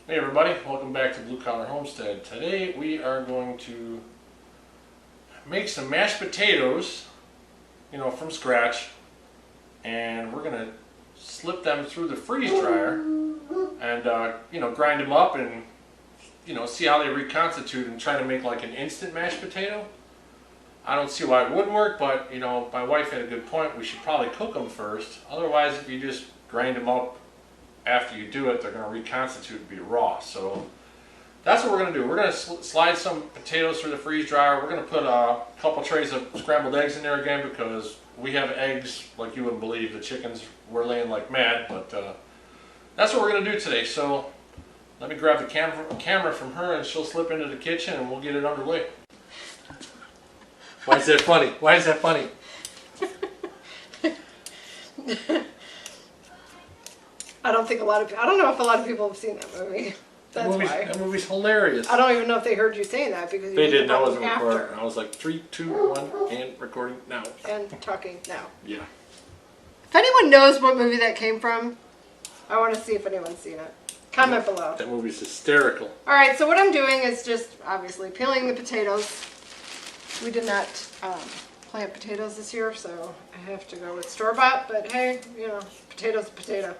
Hey everybody, welcome back to Blue Collar Homestead. Today we are going to make some mashed potatoes, from scratch, and we're going to slip them through the freeze dryer and grind them up and see how they reconstitute and try to make like an instant mashed potato. I don't see why it wouldn't work, but my wife had a good point. We should probably cook them first. Otherwise, if you just grind them up after you do it, they're going to reconstitute and be raw. So that's what we're going to do. We're going to slide some potatoes through the freeze dryer. We're going to put a couple trays of scrambled eggs in there again because we have eggs like you wouldn't believe. The chickens were laying like mad, but that's what we're going to do today. So let me grab the camera from her and she'll slip into the kitchen and we'll get it underway. Why is that funny? Why is that funny? I don't know if a lot of people have seen that movie. That's why. That movie's hilarious. I don't even know if they heard you saying that because they didn't. I wasn't recording. I was like 3, 2, 1, and recording now. And talking now. Yeah. If anyone knows what movie that came from, I want to see if anyone's seen it. Comment below. That movie's hysterical. All right. So what I'm doing is just obviously peeling the potatoes. We did not plant potatoes this year, so I have to go with store-bought. But hey, potato's a potato.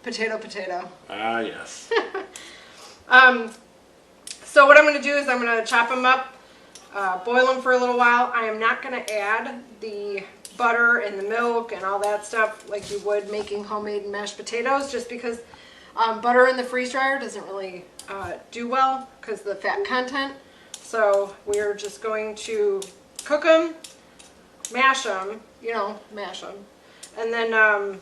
Potato. Ah, yes. So what I'm going to do is I'm going to chop them up, boil them for a little while. I am not going to add the butter and the milk and all that stuff like you would making homemade mashed potatoes, just because butter in the freeze dryer doesn't really do well because of the fat content. So we're just going to cook them, mash them, and then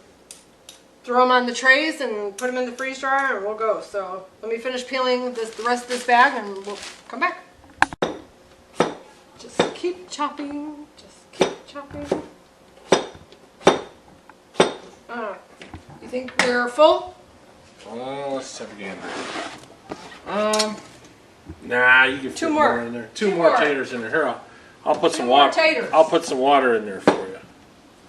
throw them on the trays and put them in the freeze dryer and we'll go. So let me finish peeling the rest of this bag and we'll come back. Just keep chopping. You think we're full? Let's have a gander. Nah, you can fit more in there. Two more taters in there. Here, I'll put some water. Taters. I'll put some water in there for you.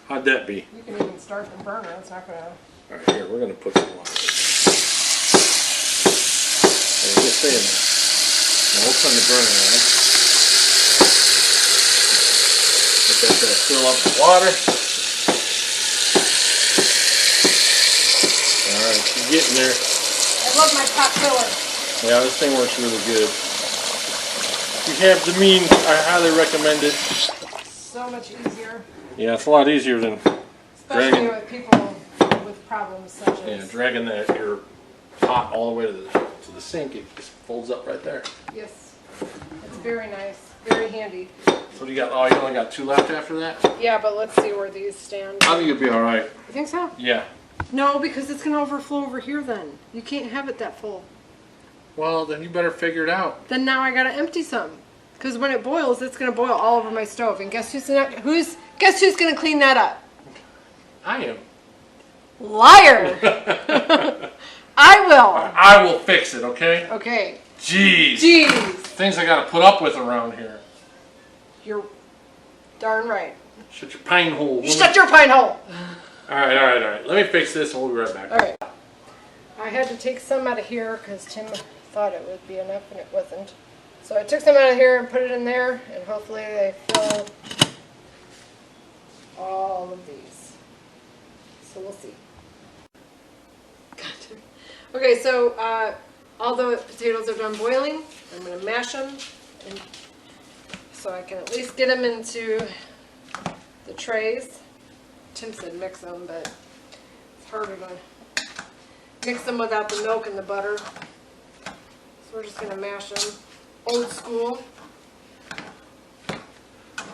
How'd that be? You can even start the burner. It's not gonna. All right, here we're gonna put some water. Hey, just stay in there. Now we'll turn the burner on. Let that fill up with water. All right, she's getting there. I love my pot filler. Yeah, this thing works really good. If you have the means, I highly recommend it. So much easier. Yeah, it's a lot easier than especially with people with problems such as dragging your pot all the way to the sink. It just folds up right there. Yes, it's very nice, very handy. So you got? Oh, you only got 2 left after that? Yeah, but let's see where these stand. I think you'll be all right. You think so? Yeah. No, because it's gonna overflow over here. Then you can't have it that full. Well, then you better figure it out. Then now I gotta empty some, because when it boils, it's gonna boil all over my stove. And guess who's gonna clean that up? I am. Liar! I will. I will fix it. Okay. Okay. Jeez. Things I gotta put up with around here. You're darn right. Shut your pine hole. You shut your pine hole. All right. Let me fix this and we'll be right back. All right. I had to take some out of here because Tim thought it would be enough and it wasn't. So I took some out of here and put it in there, and hopefully they fill all of these. So we'll see. Gotcha. Okay, so all the potatoes are done boiling. I'm going to mash them so I can at least get them into the trays. Tim said mix them, but it's harder to mix them without the milk and the butter. So we're just going to mash them old school.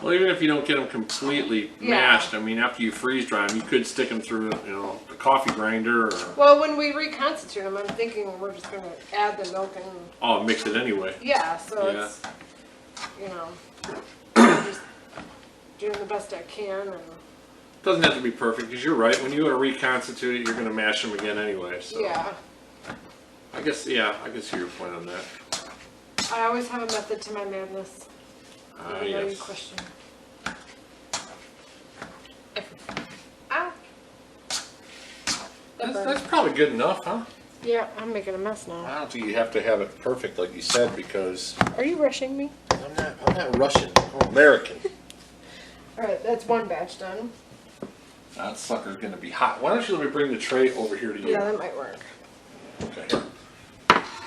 Well, even if you don't get them completely mashed, I mean, after you freeze dry them, you could stick them through, the coffee grinder. Or... Well, when we reconstitute them, I'm thinking we're just going to add the milk and... Oh, mix it anyway. Yeah, so it's, just doing the best I can. And doesn't have to be perfect, because you're right. When you go to reconstitute it, you're going to mash them again anyway. So. Yeah. I guess, I can see your point on that. I always have a method to my madness. I know you question. That's probably good enough, huh? Yeah, I'm making a mess now. I don't think you have to have it perfect like you said because Are you rushing me? I'm not Russian. I'm American. Alright, that's one batch done. That sucker's gonna be hot. Why don't you let me bring the tray over here to you? Yeah, that might work. Okay.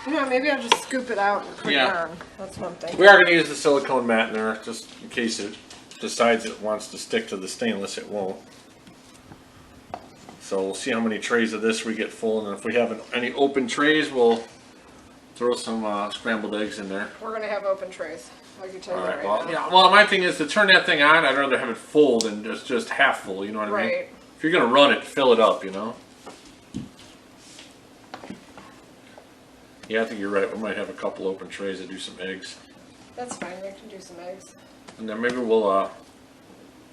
You know, maybe I'll just scoop it out and put it Yeah. on. That's one thing. We are gonna use the silicone mat in there just in case it decides it wants to stick to the stainless. It won't. So we'll see how many trays of this we get full, and if we have any open trays, we'll throw some scrambled eggs in there. We're gonna have open trays. I can tell you All that right. right Well, now. yeah. Well, my thing is to turn that thing on. I'd rather have it full than just half full. You know what I mean? Right. If you're gonna run it, fill it up. You know. Yeah, I think you're right. We might have a couple open trays to do some eggs, That's fine. We can do some eggs. and then maybe we'll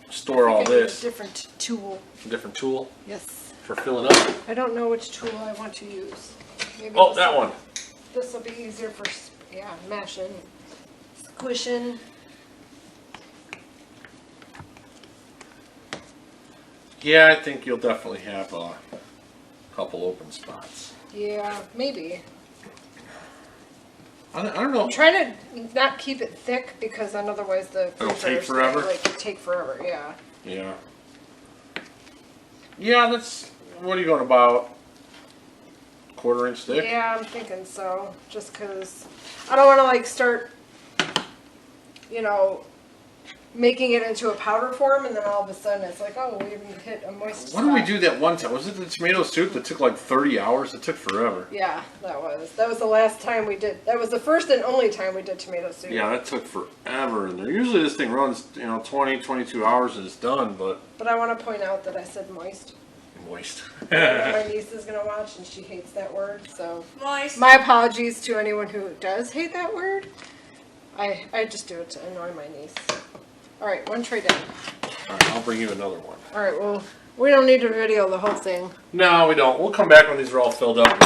store I all think I need this. a different tool. A different tool Yes. for filling up. I don't know which tool I want to use. Maybe Oh, that one. This will be easier for, mashing, squishing. Yeah, I think you'll definitely have a couple open spots. Yeah, maybe. I don't know. I'm trying to not keep it thick because then otherwise the It'll freezer take forever? it'll take forever. Yeah. Yeah. Yeah, that's. What are you going about? 1/4 inch thick? Yeah, I'm thinking so. Just because I don't want to like start, you know, making it into a powder form and then all of a sudden it's like, oh, we haven't hit a moist What did we spot. do that one time? Was it the tomato soup that took like 30 hours? It took forever. Yeah, that was the last time we did. That was the first and only time we did tomato soup. Yeah, that took forever in there. Usually this thing runs, 20, 22 hours and it's done, but But I want to point out that I said moist. moist. My niece is gonna watch and she hates that word, so Moist. my apologies to anyone who does hate that word. I just do it to annoy my niece. All right, one tray down. Alright, I'll bring you another one. All right, well, we don't need to video the whole thing. No, we don't. We'll come back when these are all filled up.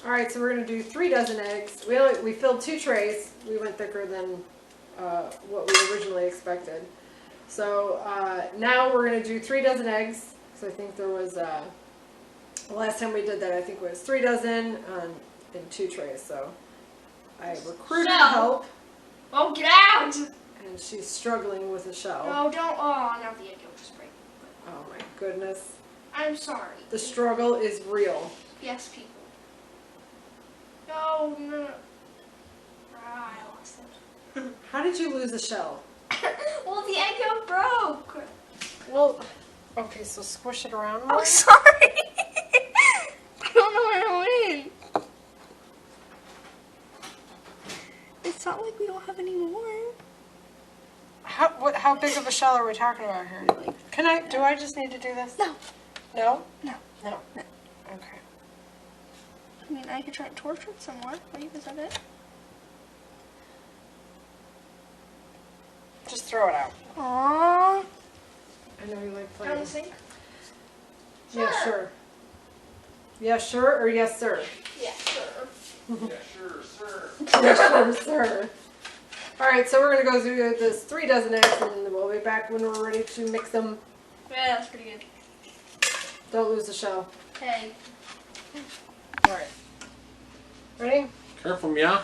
All right, so we're gonna do 3 dozen eggs. We filled 2 trays. We went thicker than what we originally expected. So now we're gonna do 3 dozen eggs. So I think there was the last time we did that, I think it was 3 dozen in 2 trays. So I recruited So- help, Oh, get out! and she's struggling with a shell. No, don't. Oh, now the egg yolk just break. Oh my goodness, I'm sorry. the struggle is real. Yes, people. No, no. Ah, I lost it. How did you lose a shell? Well, the egg yolk broke. Well, okay, so squish it around more. Oh, sorry. I don't know where it went. It's not like we don't have any more. How big of a shell are we talking about here? Do I just need to do this? No. No? No. No. No. Okay. I mean, I could try to torture it some more. What do you think of it? Just throw it out. Aww. I know you like On playing. the sink? Yeah, sure. Yeah, sure, or yes, sir? Yeah, sure. Yeah, sure, sir. Yeah, sure, sir. All right, so we're going to go through this 3 dozen eggs, and we'll be back when we're ready to mix them. Yeah, that's pretty good. Don't lose the shell. Hey. All right. Ready? Careful, Mia.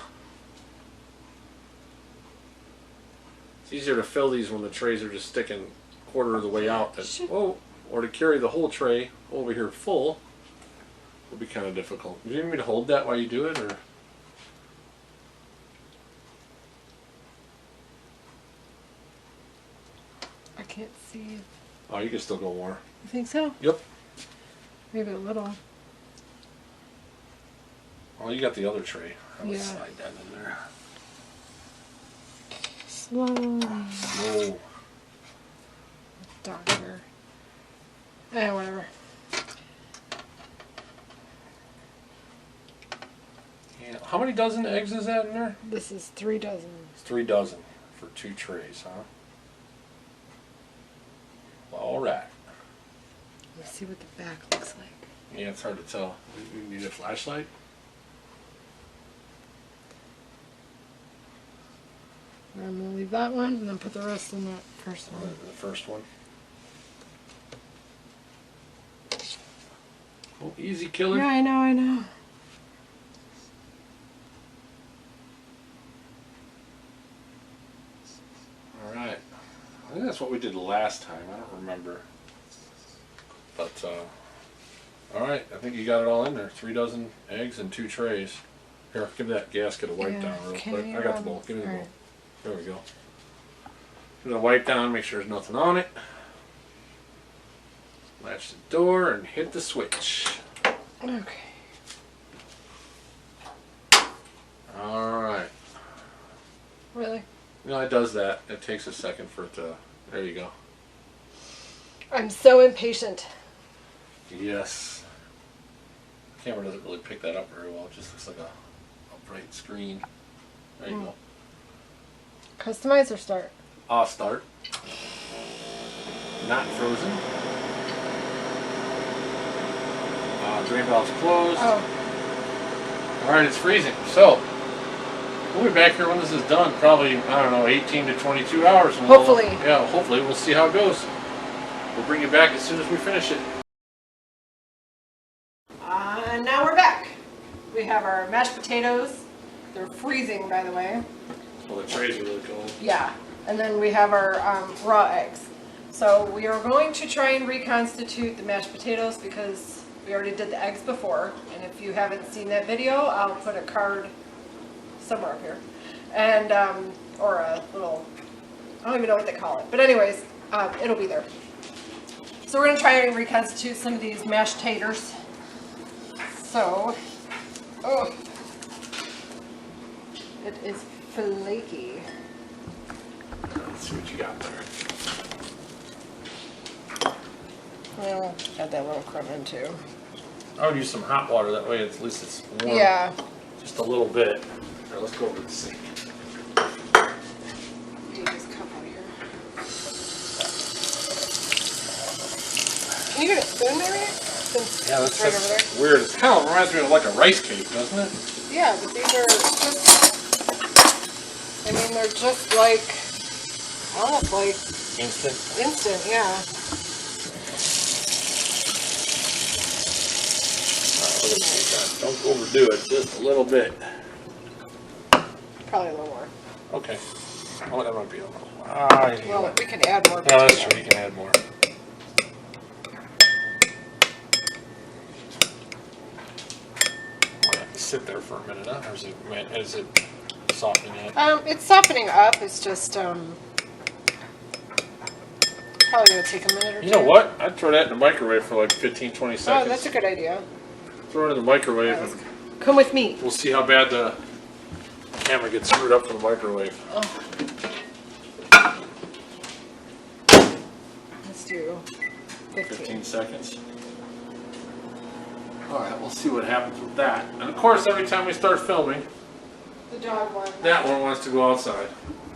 It's easier to fill these when the trays are just sticking 1/4 of the way out. Whoa. Or to carry the whole tray over here full will be kind of difficult. Do you need me to hold that while you do it, or? I can't see. Oh, you can still go more. You think so? Yep. Maybe a little. Oh, you got the other tray. I would Yeah. slide that in there. Slowly. Whoa. Darker. Whatever. Yeah. How many dozen eggs is that in there? This is 3 dozen. It's 3 dozen for 2 trays, huh? All right. Let's see what the back looks like. Yeah, it's hard to tell. You need a flashlight? I'm gonna leave that one and then put the rest in that first one. The first one. Oh, easy, killer. Yeah, I know, I know. All right. I think that's what we did last time. I don't remember. But, all right. I think you got it all in there. 3 dozen eggs and 2 trays. Here, give that gasket a wipe down real quick. I got the bowl. Give me the bowl. There we go. Give it a wipe down. Make sure there's nothing on it. Latch the door and hit the switch. Okay. All right. Really? No, it does that. It takes a second for it to. There you go. I'm so impatient. Yes. The camera doesn't really pick that up very well. It just looks like a bright screen. There you go. Customize or start? I'll start. Not frozen. Drain valve's closed. Oh. Alright, it's freezing. So, we'll be back here when this is done. Probably, I don't know, 18 to 22 hours. And Hopefully. Hopefully. We'll see how it goes. We'll bring you back as soon as we finish it. And now we're back. We have our mashed potatoes. They're freezing, by the way. Well, the trays are really cold. Yeah. And then we have our raw eggs. So we are going to try and reconstitute the mashed potatoes because we already did the eggs before. And if you haven't seen that video, I'll put a card somewhere up here. And, or a little, I don't even know what they call it. But anyways, it'll be there. So we're going to try and reconstitute some of these mashed taters. So, oh, it is flaky. Let's see what you got there. Well, got that little crumb in too. I would use some hot water. That way, at least it's warm. Yeah. Just a little bit. Here, let's go over to the sink. Take this cup out of here. Can you get a spoon maybe? Since Yeah, it's right over there. that's weird. It kind of reminds me of like a rice cake, doesn't it? Yeah, but these are just, I mean, they're just like, almost like instant, yeah. Don't overdo it, just a little bit. Probably a little more. Okay. Oh, that might be a little. Well, we can add more. Yeah, that's true. You can add more. I'll have to sit there for a minute, huh? Or is it softening up? It's softening up. It's just probably gonna take a minute or two. You know what? I'd throw that in the microwave for like 15, 20 seconds. Oh, that's a good idea. Throw it in the microwave and Come with me. we'll see how bad the camera gets screwed up from the microwave. Oh. Let's do 15 seconds. Alright, we'll see what happens with that. And of course, every time we start filming, The dog one. that one wants to go outside.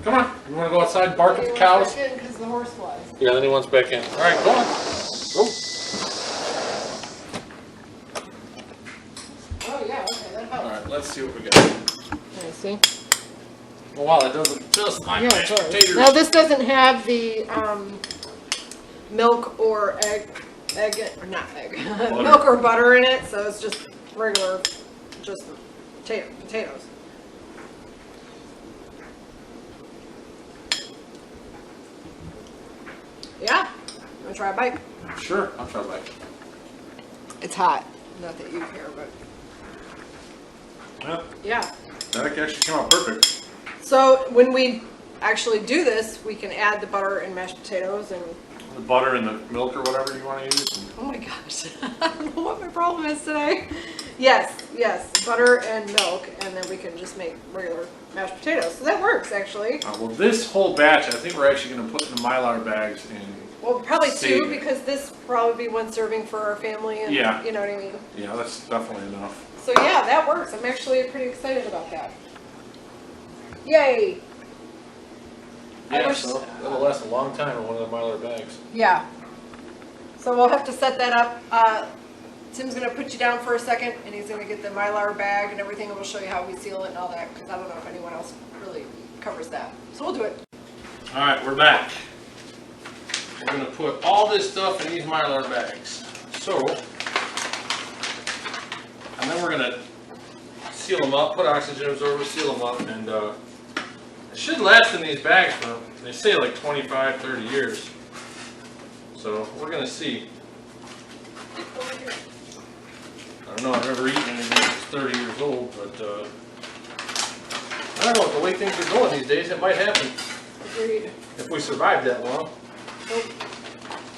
Come on, you want to go outside and bark at the cows? Because the horse flies. Yeah, then he wants back in. Alright, go on. Go. Oh yeah, okay, that helps. Alright, let's see what we got. Let me see. Oh, wow, that doesn't just like Yeah, it mashed does. potatoes. Now this doesn't have the milk or milk or butter in it, so it's just regular, just potatoes. Yeah, I'm gonna try a bite. Sure, I'll try that. It's hot. Not that you care, but Yeah, yeah. that actually came out perfect. So when we actually do this, we can add the butter and mashed potatoes and. The butter and the milk or whatever you want to use. Oh my gosh, I don't know what my problem is today. Yes, butter and milk, and then we can just make regular mashed potatoes. So that works actually. Well, this whole batch, I think we're actually going to put in the Mylar bags and Well, probably save two it. because this will probably be one serving for our family, and Yeah. you know what I mean. Yeah, that's definitely enough. So yeah, that works. I'm actually pretty excited about that. Yay! I Yeah, wish- so that'll last a long time in one of the Mylar bags. Yeah. So we'll have to set that up. Tim's going to put you down for a second, and he's going to get the Mylar bag and everything, and we'll show you how we seal it and all that, because I don't know if anyone else really covers that. So we'll do it. All right, we're back. We're going to put all this stuff in these Mylar bags. So, And then we're gonna seal them up, put oxygen absorbers, seal them up, and it should last in these bags for, they say like 25, 30 years. So we're gonna see. I don't know, I've never eaten anything that's 30 years old, but I don't know, with the way things are going these days, it might happen. Agreed. If we survive that long. So,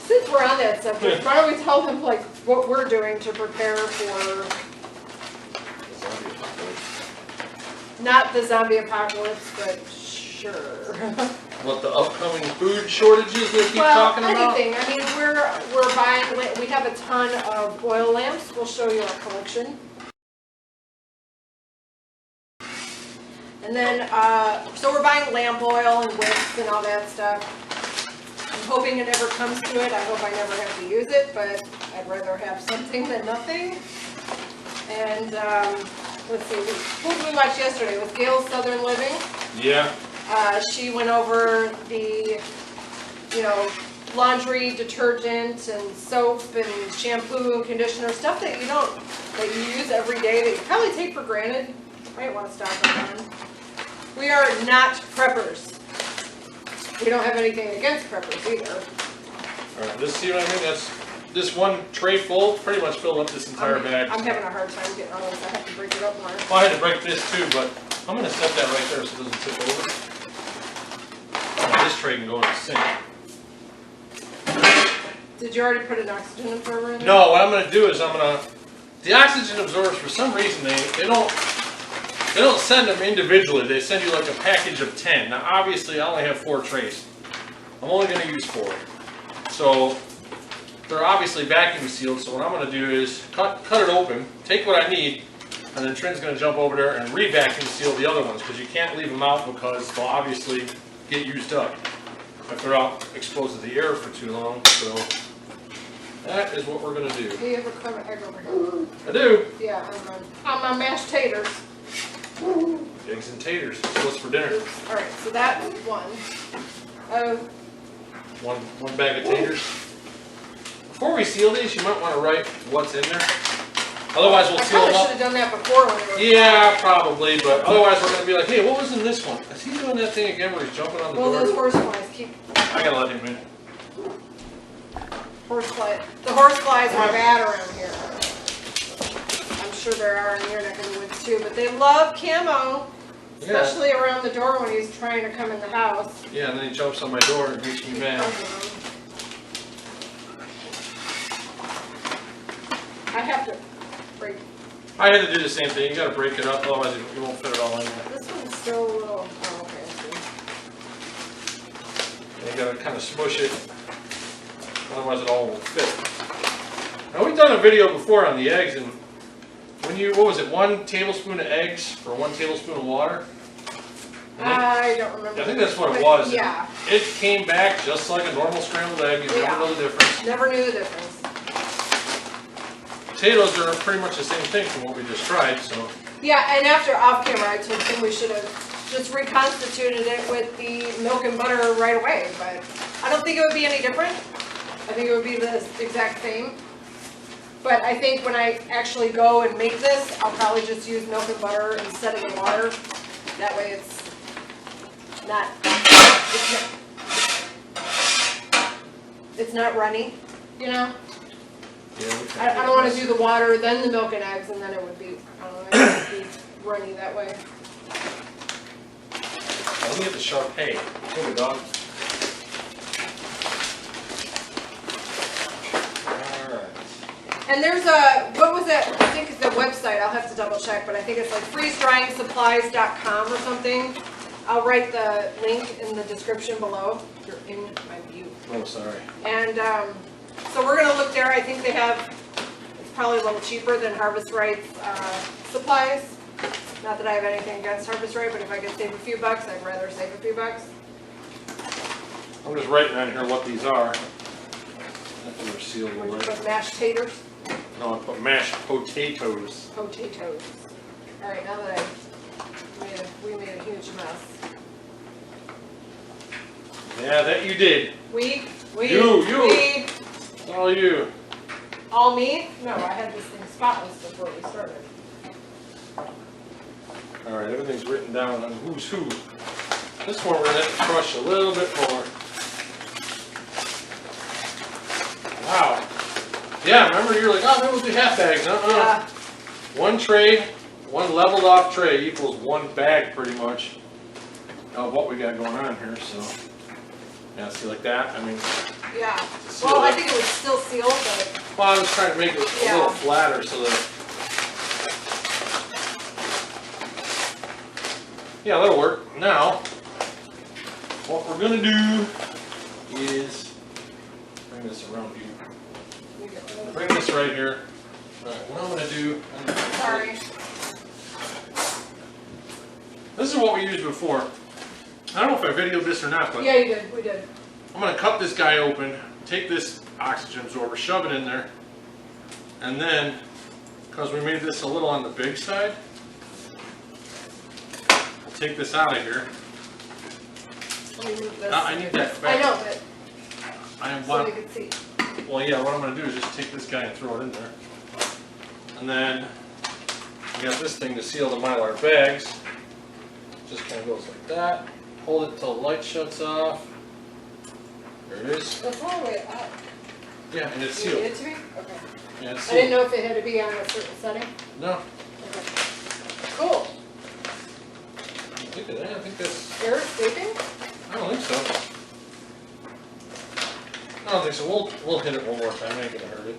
since we're on that subject, why don't we tell them like what we're doing to prepare for not the zombie apocalypse, but sure. What, the upcoming food shortages they keep Well, talking about? anything. I mean, we're buying. We have a ton of oil lamps. We'll show you our collection. And then, so we're buying lamp oil and wicks and all that stuff. I'm hoping it never comes to it. I hope I never have to use it, but I'd rather have something than nothing. And let's see, what did we watch yesterday? With Gail's Southern Living. Yeah. She went over the, laundry detergent and soap and shampoo and conditioner, stuff that that you use every day that you probably take for granted. Might want to stop on. We are not preppers. We don't have anything against preppers either. All right, see what I mean? That's this one tray full, pretty much filled up this entire bag. I'm having a hard time getting all this. I have to break it up more. Well, I had to break this too, but I'm gonna set that right there so it doesn't tip over. This tray can go in the sink. Did you already put an oxygen absorber in there? No, what I'm gonna do is the oxygen absorbers, for some reason, they don't send them individually. They send you like a package of 10. Now, obviously, I only have 4 trays. I'm only gonna use 4. So, they're obviously vacuum sealed, so what I'm gonna do is cut it open, take what I need, and then Trin's gonna jump over there and re-vacuum seal the other ones, because you can't leave them out because they'll obviously get used up if they're out exposed to the air for too long. So that is what we're gonna do. Do you have a carved egg over here? I do. Yeah, on my mashed taters. Eggs and taters. So what's for dinner? All right, so that's one. One bag of taters. Before we seal these, you might want to write what's in there. Otherwise, we'll seal them I probably should up. have done that before when we were. Yeah, probably, but otherwise we're going to be like, hey, what was in this one? Is he doing that thing again where he's jumping on the Well, door? those horseflies keep. I gotta let him in. Horsefly. The horseflies are bad around here. I'm sure there are in your neck of the woods too, but they love camo, especially around the door when he's trying to come in the house. Yeah, and then he jumps on my door and makes me mad. I have to break. I had to do the same thing. You gotta break it up, otherwise you won't fit it all in there. This one's still a little. Oh, okay. I see. You gotta kind of smush it, otherwise it all won't fit. Now we've done a video before on the eggs, and when what was it, 1 tablespoon of eggs for 1 tablespoon of water? I don't remember. I think that's what it was. Yeah. It came back just like a normal scrambled egg. You never know the difference. Never knew the difference. Potatoes are pretty much the same thing from what we just tried, so. Yeah, and after off camera, I told him we should have just reconstituted it with the milk and butter right away, but I don't think it would be any different. I think it would be the exact same. But I think when I actually go and make this, I'll probably just use milk and butter instead of the water. That way it's not runny, you know? Yeah, I don't want to do the water, then the milk and eggs, and then it would be, I don't know, it would be runny that way. Let me get the Sharpay. Here we go. Alright. And there's a, what was that, I think it's a website, I'll have to double check, but I think it's like freezedryingsupplies.com or something. I'll write the link in the description below. You're in my view. Oh, sorry. And so we're going to look there. I think they have, it's probably a little cheaper than Harvest Right's supplies. Not that I have anything against Harvest Right, but if I could save a few bucks, I'd rather save a few bucks. I'm just writing on here what these are. After they're sealed Would you away. put mashed taters? No, I put mashed potatoes. Potatoes. All right, now that we made a huge mess. Yeah, that you did. We. All you. All me? No, I had this thing spotless before we started. Alright, everything's written down on who's who. This one we're going to have to crush a little bit more. Wow. Yeah, remember you were like, oh, maybe we'll do half bags. Yeah. One tray, one leveled off tray equals one bag pretty much of what we got going on here. So, yeah, see like that? I mean, Yeah. seal Well, I it. think it was still sealed, but Well, I was trying to make it a Yeah. little flatter so that. Yeah, that'll work. Now, what we're gonna do is bring this around you. Bring this right here. Alright, what I'm gonna do. sorry. This is what we used before. I don't know if I videoed this or not, but Yeah, you did. We did. I'm gonna cut this guy open, take this oxygen absorber, shove it in there, and then, because we made this a little on the big side, I'll take this out of here. Let me move this. I need that I back. know, but I am so we can see. Well, yeah, what I'm gonna do is just take this guy and throw it in there. And then, we got this thing to seal the Mylar bags. Just kind of goes like that. Hold it till the light shuts off. There it is. That's all the way up. Yeah, and it's You sealed. need it to be? Okay. Yeah, it's I didn't sealed. know if it had to be on a certain setting. No, Okay. Cool. look at that. I think that's. Air escaping? I don't think so. I don't think so. We'll hit it one more time. I ain't gonna hurt it.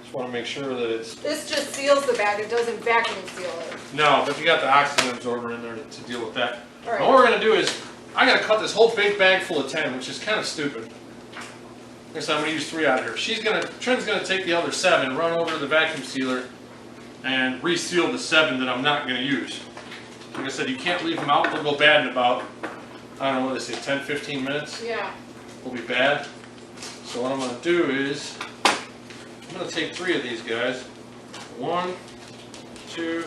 Just want to make sure that it's. This just seals the bag. It doesn't vacuum seal it. No, but you got the oxygen absorber in there to deal with that. All right. And what we're gonna do is, I gotta cut this whole big bag full of 10, which is kind of stupid. So I'm gonna use 3 out of here. Trin's gonna take the other 7, run over to the vacuum sealer, and reseal the 7 that I'm not gonna use. Like I said, you can't leave them out. They'll go bad in about, I don't know what they say, 10, 15 minutes. Yeah. Will be bad. So what I'm gonna do is, I'm gonna take 3 of these guys. 1, 2,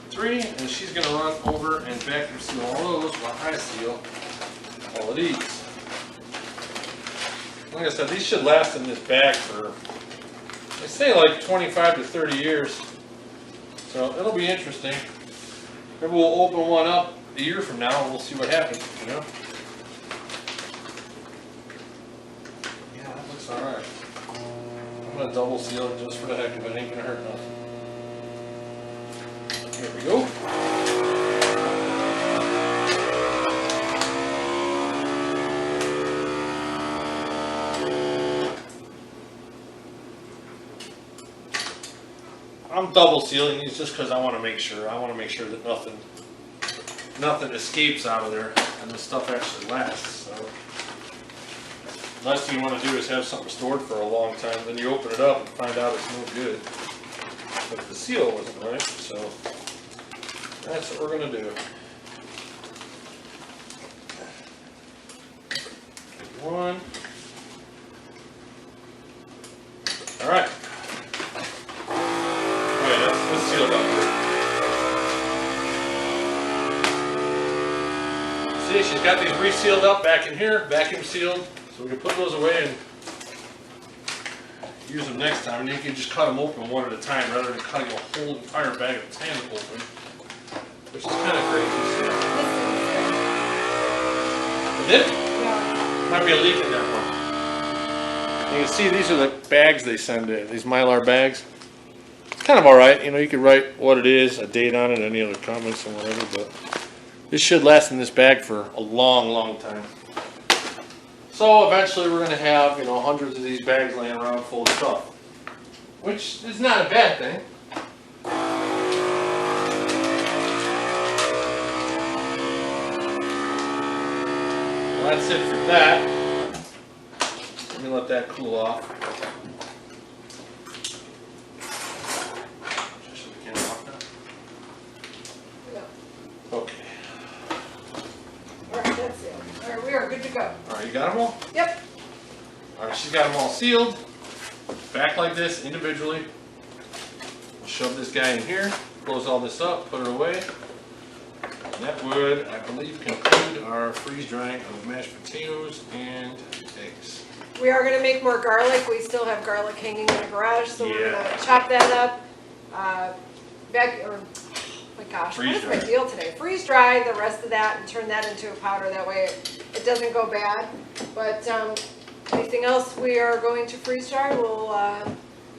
3, and she's gonna run over and vacuum seal all those while I seal all of these. Like I said, these should last in this bag for, they say like 25 to 30 years. So it'll be interesting. Maybe we'll open one up a year from now and we'll see what happens, you know? Yeah, that looks alright. I'm gonna double seal it just for the heck of it, ain't gonna hurt nothing. Here we go. I'm double sealing these just because I want to make sure. I want to make sure that nothing escapes out of there and the stuff actually lasts. So, last thing you want to do is have something stored for a long time, then you open it up and find out it's no good. But the seal wasn't right, so that's what we're gonna do. One. All right. Let's seal it up here. See, she's got these resealed up back in here, vacuum sealed, so we can put those away and use them next time. And you can just cut them open one at a time rather than cutting a whole entire bag of 10 open, which is kind of crazy. Is it? Yeah. Might be a leak in that one. You can see these are the bags they send in, these Mylar bags. Kind of alright, you know, you could write what it is, a date on it, any other comments or whatever, but this should last in this bag for a long, long time. So eventually we're going to have, you know, hundreds of these bags laying around full of stuff, which is not a bad thing. Well, that's it for that. Let me let that cool off. Okay. Alright, that's it. Alright, we are good to go. Alright, you got them all? Yep. Alright, she's got them all sealed. Back like this, individually. We'll shove this guy in here, close all this up, put it away. And that would, I believe, conclude our freeze drying of mashed potatoes and eggs. We are gonna make more garlic. We still have garlic hanging in the garage, so we're Yeah. gonna chop that up. Oh my gosh, what Freeze is my dry. deal today? Freeze dry the rest of that and turn that into a powder. That way it doesn't go bad. But anything else we are going to freeze dry, we'll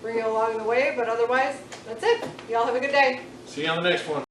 bring you along the way. But otherwise, that's it. Y'all have a good day. See you on the next one.